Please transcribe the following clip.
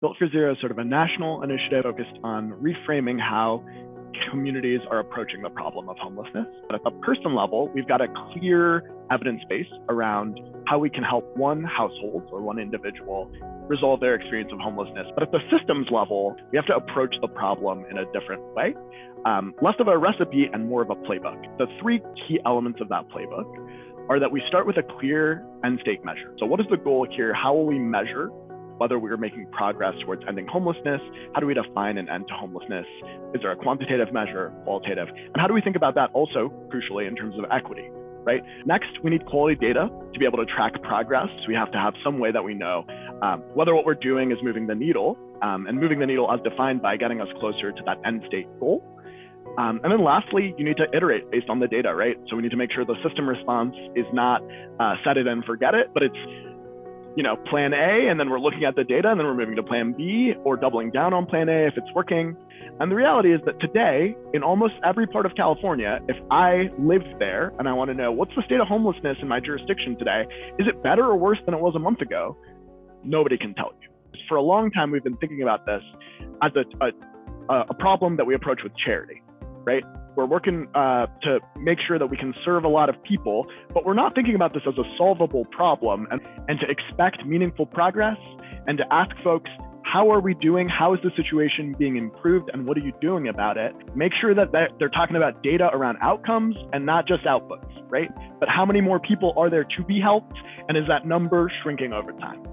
Built for Zero is sort of a national initiative focused on reframing how communities are approaching the problem of homelessness. But at the person level, we've got a clear evidence base around how we can help one household or one individual resolve their experience of homelessness. But at the systems level, we have to approach the problem in a different way, less of a recipe and more of a playbook. The three key elements of that playbook are that we start with a clear end state measure. So what is the goal here? How will we measure whether we are making progress towards ending homelessness? How do we define an end to homelessness? Is there a quantitative measure, qualitative? And how do we think about that also, crucially, in terms of equity, right? Next, we need quality data to be able to track progress. We have to have some way that we know whether what we're doing is moving the needle, and moving the needle as defined by getting us closer to that end state goal. And then lastly, you need to iterate based on the data, right? So we need to make sure the system response is not set it and forget it, but it's plan A, and then we're looking at the data, and then we're moving to plan B, or doubling down on plan A if it's working. And the reality is that today, in almost every part of California, if I lived there and I want to know what's the state of homelessness in my jurisdiction today, is it better or worse than it was a month ago? Nobody can tell you. For a long time, we've been thinking about this as a problem that we approach with charity, right? We're working to make sure that we can serve a lot of people, but we're not thinking about this as a solvable problem, and to expect meaningful progress and to ask folks, how are we doing? How is the situation being improved? And what are you doing about it? Make sure that they're talking about data around outcomes and not just outputs, right? But how many more people are there to be helped? And is that number shrinking over time?